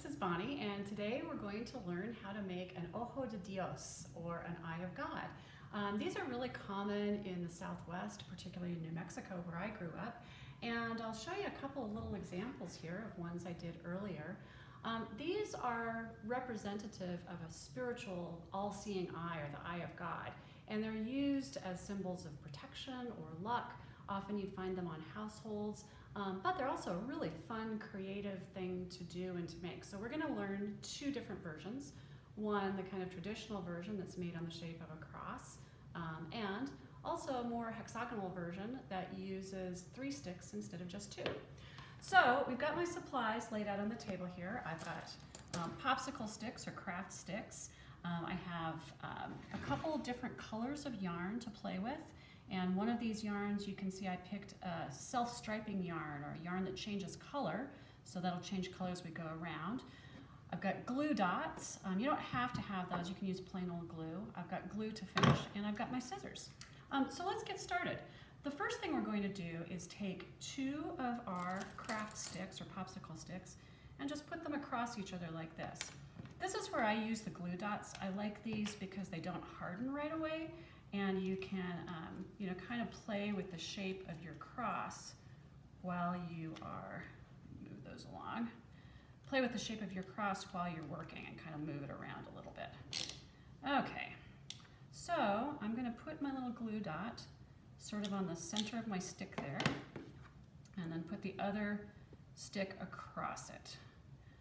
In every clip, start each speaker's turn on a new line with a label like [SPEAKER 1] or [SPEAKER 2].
[SPEAKER 1] This is Bonnie, and today we're going to learn how to make an Ojo de Dios, or an Eye of God. These are really common in the Southwest, particularly in New Mexico where I grew up, and I'll show you a couple of little examples here of ones I did earlier. These are representative of a spiritual, all-seeing eye, or the eye of God, and they're used as symbols of protection or luck. Often you'd find them on households, but they're also a really fun, creative thing to do and to make. So we're going to learn two different versions. One, the kind of traditional version that's made on the shape of a cross, and also a more hexagonal version that uses 3 sticks instead of just 2. So we've got my supplies laid out on the table here. I've got popsicle sticks, or craft sticks. I have a couple different colors of yarn to play with. And one of these yarns, you can see I picked a self-striping yarn, or a yarn that changes color, so that'll change color as we go around. I've got glue dots. You don't have to have those, you can use plain old glue. I've got glue to finish, and I've got my scissors. So let's get started. The first thing we're going to do is take 2 of our craft sticks, or popsicle sticks, and just put them across each other like this. This is where I use the glue dots. I like these because they don't harden right away, and you can kind of play with the shape of your cross while you are, move those along, play with the shape of your cross while you're working and kind of move it around a little bit. Okay, so I'm going to put my little glue dot sort of on the center of my stick there, and then put the other stick across it.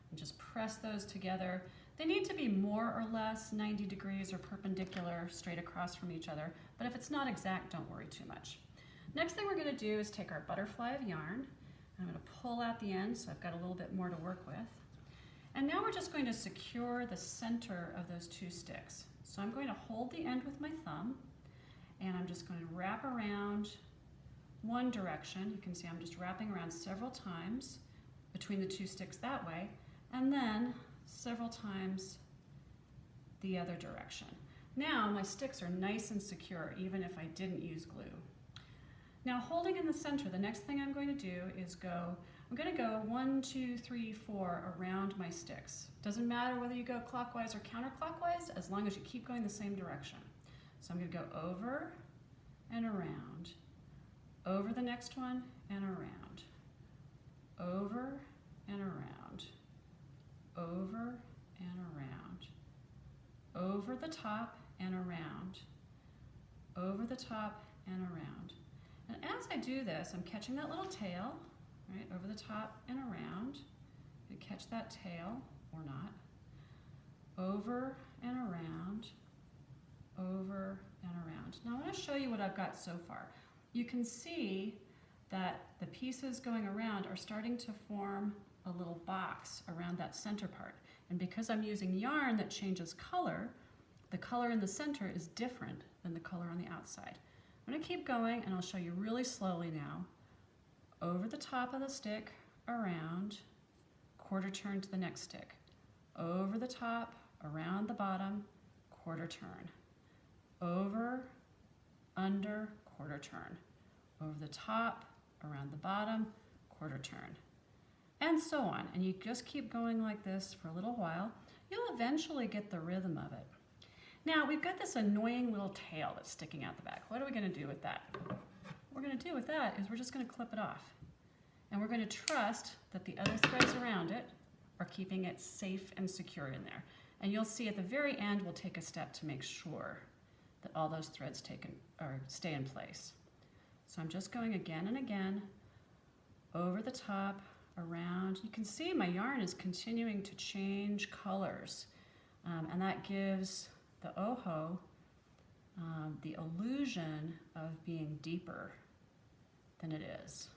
[SPEAKER 1] And just press those together. They need to be more or less 90 degrees or perpendicular straight across from each other, but if it's not exact, don't worry too much. Next thing we're going to do is take our butterfly of yarn. I'm going to pull out the end so I've got a little bit more to work with. And now we're just going to secure the center of those 2 sticks. So I'm going to hold the end with my thumb, and I'm just going to wrap around one direction. You can see I'm just wrapping around several times between the 2 sticks that way, and then several times the other direction. Now my sticks are nice and secure, even if I didn't use glue. Now, holding in the center, the next thing I'm going to do is I'm going to go 1, 2, 3, 4 around my sticks. Doesn't matter whether you go clockwise or counterclockwise, as long as you keep going the same direction. So I'm going to go over and around, over the next one and around, over and around, over and around, over the top and around, over the top and around. And as I do this, I'm catching that little tail, right, over the top and around. You catch that tail, or not. Over and around, over and around. Now I want to show you what I've got so far. You can see that the pieces going around are starting to form a little box around that center part. And because I'm using yarn that changes color, the color in the center is different than the color on the outside. I'm going to keep going, and I'll show you really slowly now. Over the top of the stick, around, quarter turn to the next stick. Over the top, around the bottom, quarter turn. Over, under, quarter turn. Over the top, around the bottom, quarter turn. And so on. And you just keep going like this for a little while. You'll eventually get the rhythm of it. Now, we've got this annoying little tail that's sticking out the back. What are we going to do with that? What we're going to do with that is we're just going to clip it off. And we're going to trust that the other threads around it are keeping it safe and secure in there. And you'll see at the very end, we'll take a step to make sure that all those threads stay in place. So I'm just going again and again, over the top, around. You can see my yarn is continuing to change colors, and that gives the Ojo the illusion of being deeper than it is.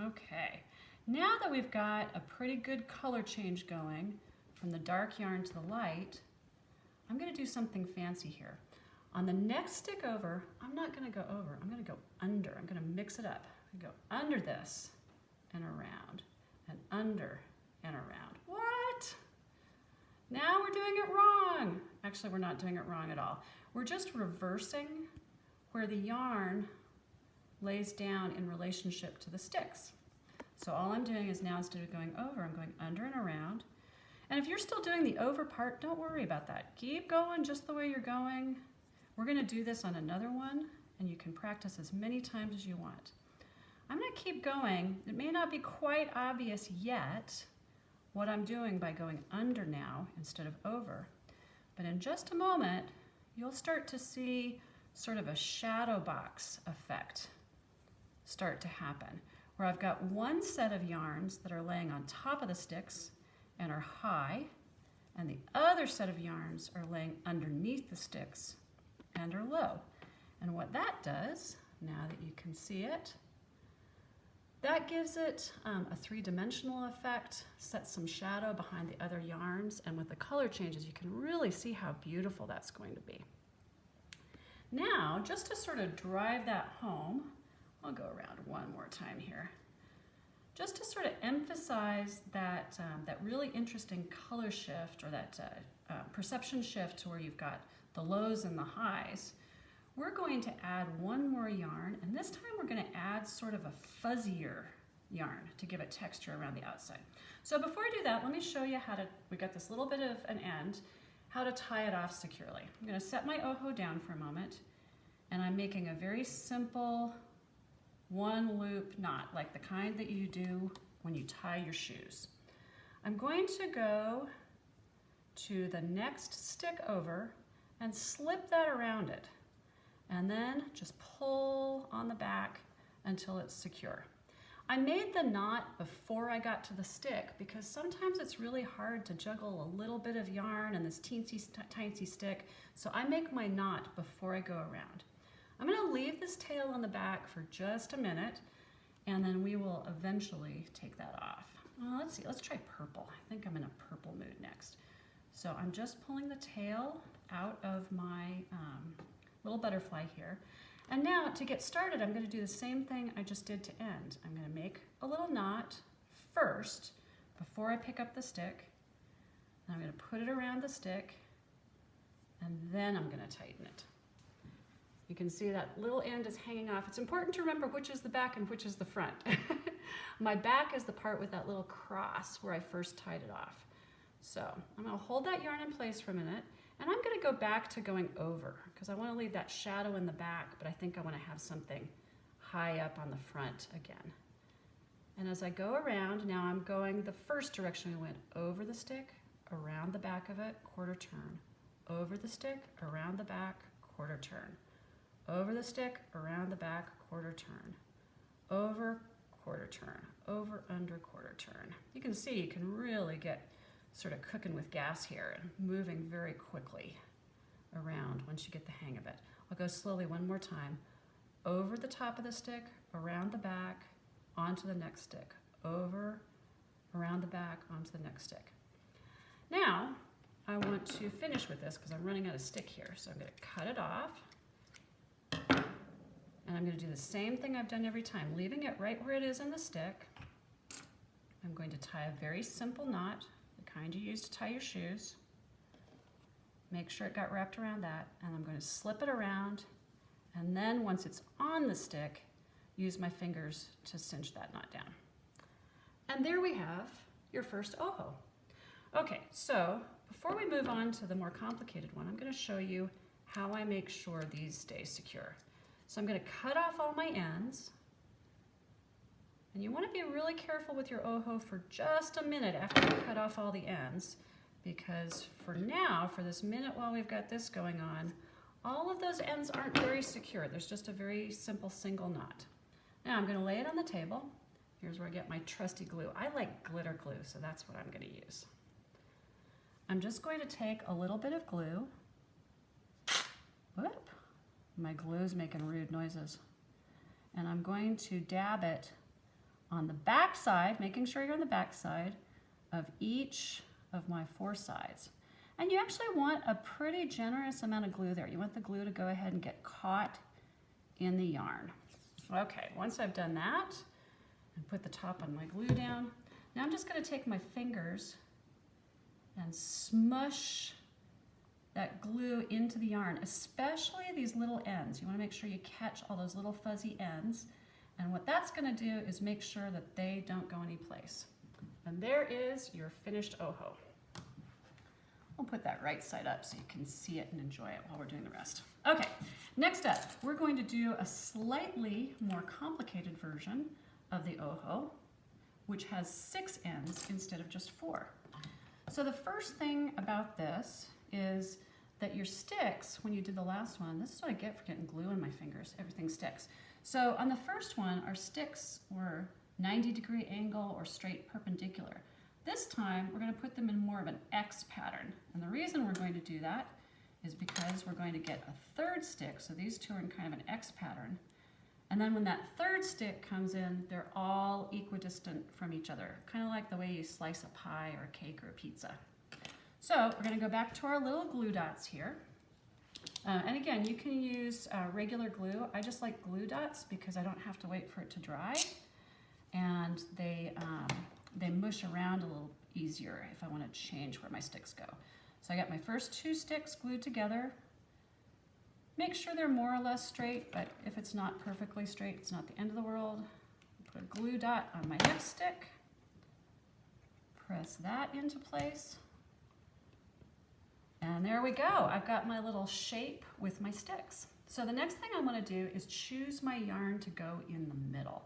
[SPEAKER 1] Okay, now that we've got a pretty good color change going from the dark yarn to the light, I'm going to do something fancy here. On the next stick over, I'm not going to go over, I'm going to go under. I'm going to mix it up. I go under this and around, and under and around. What? Now we're doing it wrong. Actually, we're not doing it wrong at all. We're just reversing where the yarn lays down in relationship to the sticks. So all I'm doing is now, instead of going over, I'm going under and around. And if you're still doing the over part, don't worry about that. Keep going just the way you're going. We're going to do this on another one, and you can practice as many times as you want. I'm going to keep going. It may not be quite obvious yet what I'm doing by going under now instead of over. But in just a moment, you'll start to see sort of a shadow box effect start to happen, where I've got one set of yarns that are laying on top of the sticks and are high, and the other set of yarns are laying underneath the sticks and are low. And what that does, now that you can see it, that gives it a three-dimensional effect, sets some shadow behind the other yarns, and with the color changes, you can really see how beautiful that's going to be. Now, just to sort of drive that home, I'll go around one more time here. Just to sort of emphasize that, that really interesting color shift, or that perception shift to where you've got the lows and the highs, we're going to add one more yarn, and this time we're going to add sort of a fuzzier yarn to give it texture around the outside. So before I do that, let me show you how to, we got this little bit of an end, how to tie it off securely. I'm going to set my Ojo down for a moment, and I'm making a very simple one loop knot, like the kind that you do when you tie your shoes. I'm going to go to the next stick over and slip that around it, and then just pull on the back until it's secure. I made the knot before I got to the stick because sometimes it's really hard to juggle a little bit of yarn and this teensy tiny stick, so I make my knot before I go around. I'm going to leave this tail on the back for just a minute, and then we will eventually take that off. Well, let's see, let's try purple. I think I'm in a purple mood next. So I'm just pulling the tail out of my little butterfly here. And now to get started, I'm going to do the same thing I just did to end. I'm going to make a little knot first before I pick up the stick. And I'm going to put it around the stick, and then I'm going to tighten it. You can see that little end is hanging off. It's important to remember which is the back and which is the front. My back is the part with that little cross where I first tied it off. So I'm going to hold that yarn in place for a minute, and I'm going to go back to going over because I want to leave that shadow in the back, but I think I want to have something high up on the front again. And as I go around, now I'm going the first direction we went, over the stick, around the back of it, quarter turn, over the stick, around the back, quarter turn, over the stick, around the back, quarter turn, over, quarter turn, over, under, quarter turn. You can see you can really get sort of cooking with gas here and moving very quickly around once you get the hang of it. I'll go slowly one more time. Over the top of the stick, around the back, onto the next stick. Over, around the back, onto the next stick. Now, I want to finish with this because I'm running out of stick here. So I'm going to cut it off. And I'm going to do the same thing I've done every time, leaving it right where it is in the stick. I'm going to tie a very simple knot, the kind you use to tie your shoes. Make sure it got wrapped around that, and I'm going to slip it around, and then once it's on the stick, use my fingers to cinch that knot down. And there we have your first Ojo. Okay, so before we move on to the more complicated one, I'm going to show you how I make sure these stay secure. So I'm going to cut off all my ends, and you want to be really careful with your Ojo for just a minute after you cut off all the ends, because for now, for this minute while we've got this going on, all of those ends aren't very secure. There's just a very simple single knot. Now I'm going to lay it on the table. Here's where I get my trusty glue. I like glitter glue, so that's what I'm going to use. I'm just going to take a little bit of glue. Whoop. My glue's making rude noises. And I'm going to dab it on the back side, making sure you're on the back side of each of my 4 sides. And you actually want a pretty generous amount of glue there. You want the glue to go ahead and get caught in the yarn. Okay, once I've done that, and put the top on my glue down, now I'm just going to take my fingers and smush that glue into the yarn, especially these little ends. You want to make sure you catch all those little fuzzy ends, And what that's going to do is make sure that they don't go anyplace. And there is your finished Ojo. We'll put that right side up so you can see it and enjoy it while we're doing the rest. Okay, next up, we're going to do a slightly more complicated version of the Ojo, which has 6 ends instead of just 4. So the first thing about this is that your sticks, when you did the last one, this is what I get for getting glue in my fingers, everything sticks. So on the first one, our sticks were 90-degree angle or straight perpendicular. This time, we're going to put them in more of an X pattern. And the reason we're going to do that is because we're going to get a third stick. So these two are in kind of an X pattern. And then when that third stick comes in, they're all equidistant from each other, kind of like the way you slice a pie or a cake or a pizza. So we're going to go back to our little glue dots here. And again, you can use regular glue. I just like glue dots because I don't have to wait for it to dry. And they mush around a little easier if I want to change where my sticks go. So I got my first 2 sticks glued together. Make sure they're more or less straight, but if it's not perfectly straight, it's not the end of the world. Put a glue dot on my next stick. Press that into place. And there we go. I've got my little shape with my sticks. So the next thing I want to do is choose my yarn to go in the middle.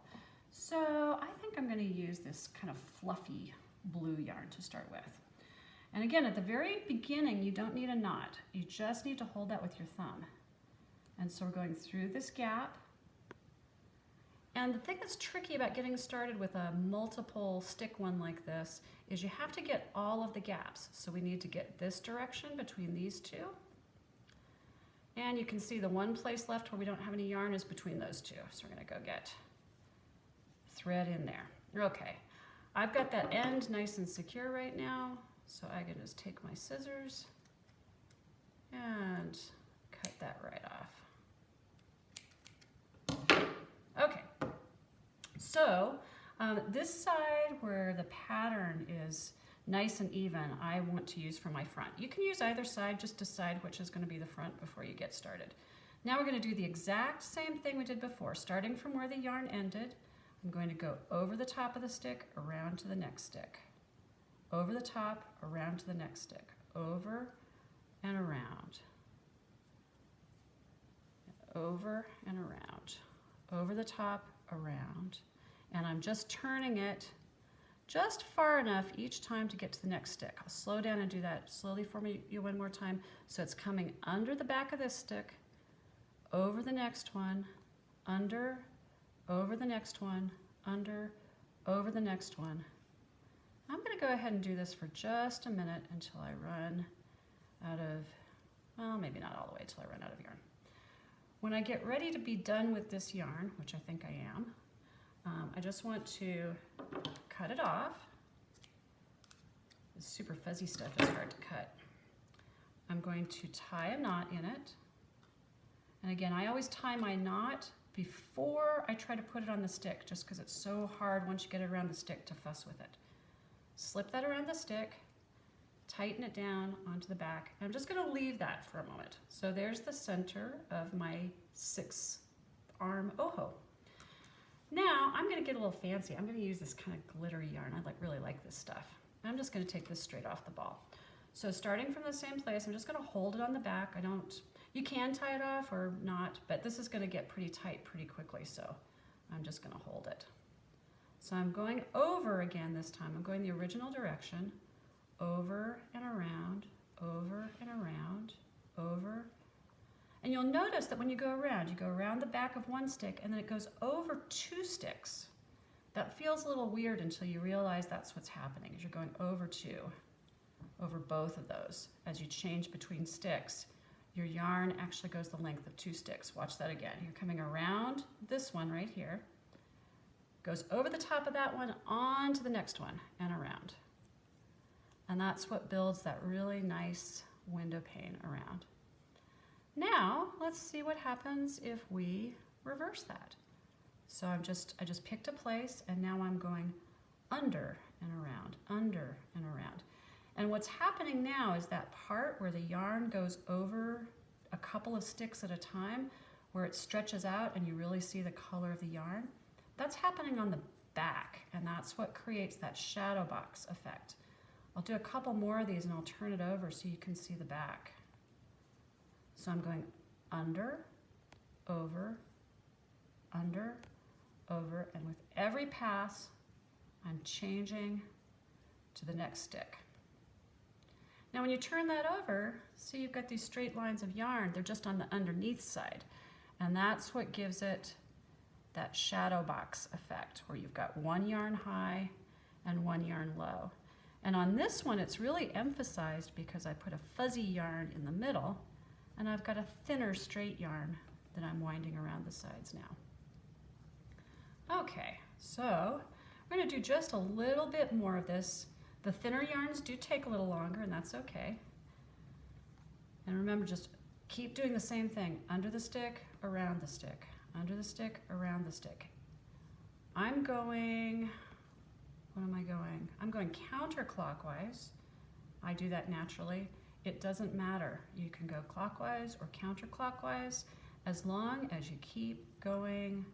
[SPEAKER 1] So I think I'm going to use this kind of fluffy blue yarn to start with. And again, at the very beginning, you don't need a knot. You just need to hold that with your thumb. And so we're going through this gap. And the thing that's tricky about getting started with a multiple stick one like this is you have to get all of the gaps. So we need to get this direction between these two. And you can see the one place left where we don't have any yarn is between those two. So we're going to go get thread in there. Okay, I've got that end nice and secure right now. So I can just take my scissors and cut that right off. Okay, so this side where the pattern is nice and even, I want to use for my front. You can use either side, just decide which is going to be the front before you get started. Now we're going to do the exact same thing we did before. Starting from where the yarn ended, I'm going to go over the top of the stick, around to the next stick. Over the top, around to the next stick. Over and around. Over and around. Over the top, around. And I'm just turning it just far enough each time to get to the next stick. I'll slow down and do that slowly for you one more time. So it's coming under the back of this stick, over the next one, under, over the next one, under, over the next one. I'm going to go ahead and do this for just a minute until I run out of, well, maybe not all the way until I run out of yarn. When I get ready to be done with this yarn, which I think I am, I just want to cut it off. This super fuzzy stuff is hard to cut. I'm going to tie a knot in it. And again, I always tie my knot before I try to put it on the stick, just because it's so hard once you get it around the stick to fuss with it. Slip that around the stick, tighten it down onto the back. I'm just going to leave that for a moment. So there's the center of my 6-arm Ojo. Now I'm going to get a little fancy. I'm going to use this kind of glittery yarn. I really like this stuff. I'm just going to take this straight off the ball. So starting from the same place, I'm just going to hold it on the back. You can tie it off or not, but this is going to get pretty tight pretty quickly, so I'm just going to hold it. So I'm going over again this time. I'm going the original direction, over and around, over and around, over. And you'll notice that when you go around the back of one stick and then it goes over 2 sticks. That feels a little weird until you realize that's what's happening, is you're going over 2, over both of those. As you change between sticks, your yarn actually goes the length of 2 sticks. Watch that again. You're coming around this one right here, goes over the top of that one, on to the next one, and around. And that's what builds that really nice window pane around. Now, let's see what happens if we reverse that. So I just picked a place, and now I'm going under and around, under and around. And what's happening now is that part where the yarn goes over a couple of sticks at a time, where it stretches out and you really see the color of the yarn, That's happening on the back, and that's what creates that shadow box effect. I'll do a couple more of these and I'll turn it over so you can see the back. So I'm going under, over, under, over, and with every pass, I'm changing to the next stick. Now when you turn that over, see you've got these straight lines of yarn. They're just on the underneath side. And that's what gives it that shadow box effect, where you've got one yarn high and one yarn low. And on this one, it's really emphasized because I put a fuzzy yarn in the middle, and I've got a thinner straight yarn that I'm winding around the sides now. Okay, so we're gonna do just a little bit more of this. The thinner yarns do take a little longer, and that's okay. And remember, just keep doing the same thing. Under the stick, around the stick. Under the stick, around the stick. I'm going, what am I going? I'm going counterclockwise. I do that naturally. It doesn't matter. You can go clockwise or counterclockwise as long as you keep going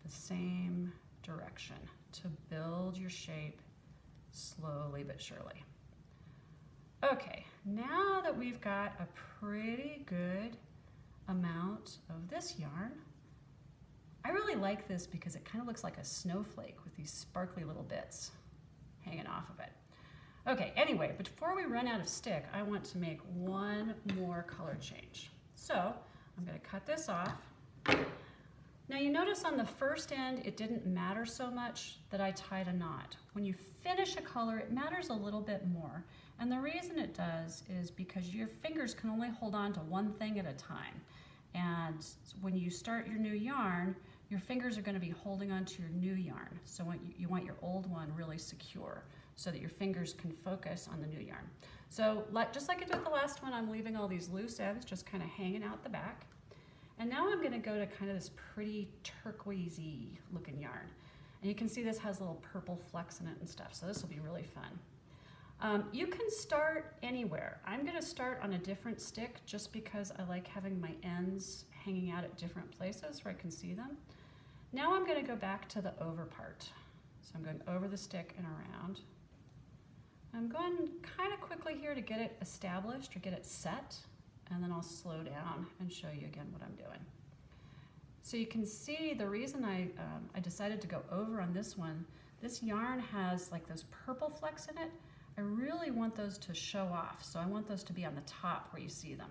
[SPEAKER 1] the same direction to build your shape slowly but surely. Okay, now that we've got a pretty good amount of this yarn, I really like this because it kind of looks like a snowflake with these sparkly little bits hanging off of it. Okay, anyway, but before we run out of stick, I want to make one more color change. So I'm going to cut this off. Now you notice on the first end, it didn't matter so much that I tied a knot. When you finish a color, it matters a little bit more. And the reason it does is because your fingers can only hold on to one thing at a time. And when you start your new yarn, your fingers are going to be holding onto your new yarn. So you want your old one really secure so that your fingers can focus on the new yarn. So just like I did with the last one, I'm leaving all these loose ends just kind of hanging out the back. And now I'm going to go to kind of this pretty turquoisey looking yarn. And you can see this has little purple flecks in it and stuff, so this will be really fun. You can start anywhere. I'm going to start on a different stick just because I like having my ends hanging out at different places where I can see them. Now I'm going to go back to the over part. So I'm going over the stick and around. I'm going kind of quickly here to get it established or get it set, and then I'll slow down and show you again what I'm doing. So you can see the reason I decided to go over on this one, this yarn has like those purple flecks in it. I really want those to show off, so I want those to be on the top where you see them.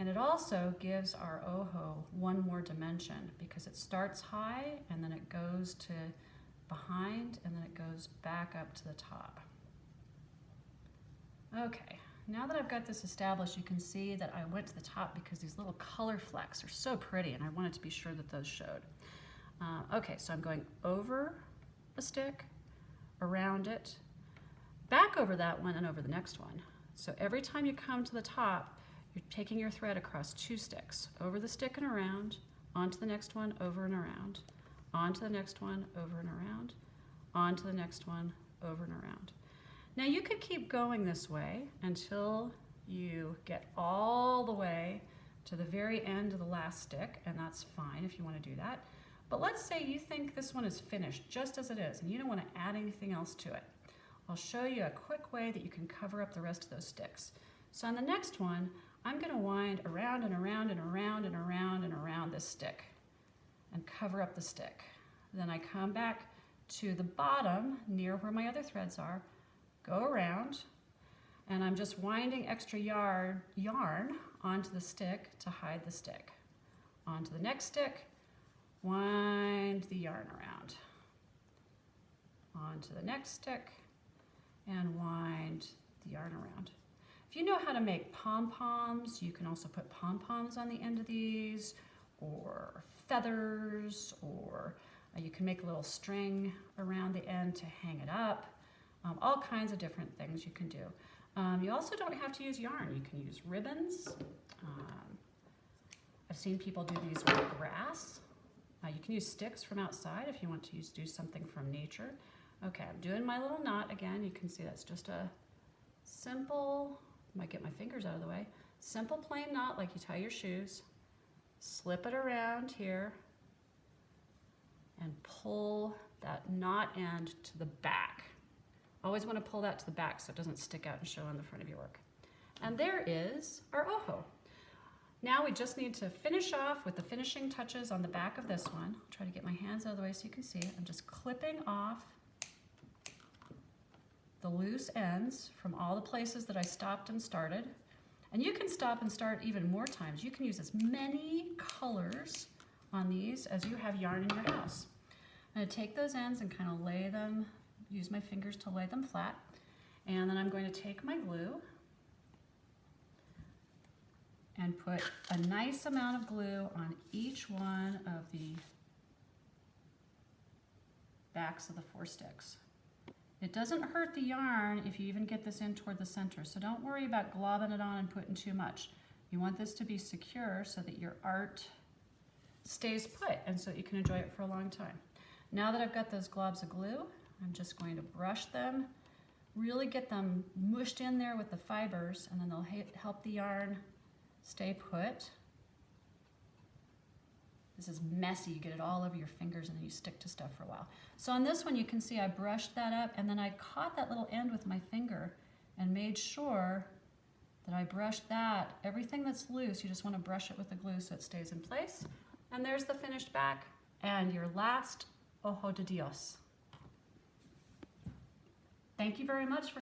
[SPEAKER 1] And it also gives our Ojo one more dimension because it starts high and then it goes to behind and then it goes back up to the top. Okay, now that I've got this established, you can see that I went to the top because these little color flecks are so pretty and I wanted to be sure that those showed. Okay, so I'm going over a stick, around it, back over that one and over the next one. So every time you come to the top, you're taking your thread across two sticks, over the stick and around, onto the next one, over and around, onto the next one, over and around, onto the next one, over and around. Now you could keep going this way until you get all the way to the very end of the last stick, and that's fine if you want to do that. But let's say you think this one is finished just as it is, and you don't want to add anything else to it. I'll show you a quick way that you can cover up the rest of those sticks. So on the next one, I'm going to wind around and around and around and around and around this stick and cover up the stick. Then I come back to the bottom near where my other threads are, go around, and I'm just winding extra yarn onto the stick to hide the stick. Onto the next stick, wind the yarn around. Onto the next stick, and wind the yarn around. If you know how to make pom-poms, you can also put pom-poms on the end of these, or feathers, or you can make a little string around the end to hang it up. All kinds of different things you can do. You also don't have to use yarn. You can use ribbons. I've seen people do these with grass. You can use sticks from outside if you want to do something from nature. Okay, I'm doing my little knot again. You can see that's just a simple, might get my fingers out of the way, simple plain knot like you tie your shoes. Slip it around here. and pull that knot end to the back. Always want to pull that to the back so it doesn't stick out and show on the front of your work. And there is our ojo. Now we just need to finish off with the finishing touches on the back of this one. I'll try to get my hands out of the way so you can see it. I'm just clipping off the loose ends from all the places that I stopped and started. And you can stop and start even more times. You can use as many colors on these as you have yarn in your house. I'm going to take those ends and kind of lay them, use my fingers to lay them flat. And then I'm going to take my glue and put a nice amount of glue on each one of the backs of the 4 sticks. It doesn't hurt the yarn if you even get this in toward the center, so don't worry about globbing it on and putting too much. You want this to be secure so that your art stays put and so you can enjoy it for a long time. Now that I've got those globs of glue, I'm just going to brush them, really get them mushed in there with the fibers, and then they'll help the yarn stay put. This is messy, you get it all over your fingers and then you stick to stuff for a while. So on this one you can see I brushed that up and then I caught that little end with my finger and made sure that I brushed that. Everything that's loose, you just want to brush it with the glue so it stays in place. And there's the finished back and your last Ojo de Dios. Thank you very much for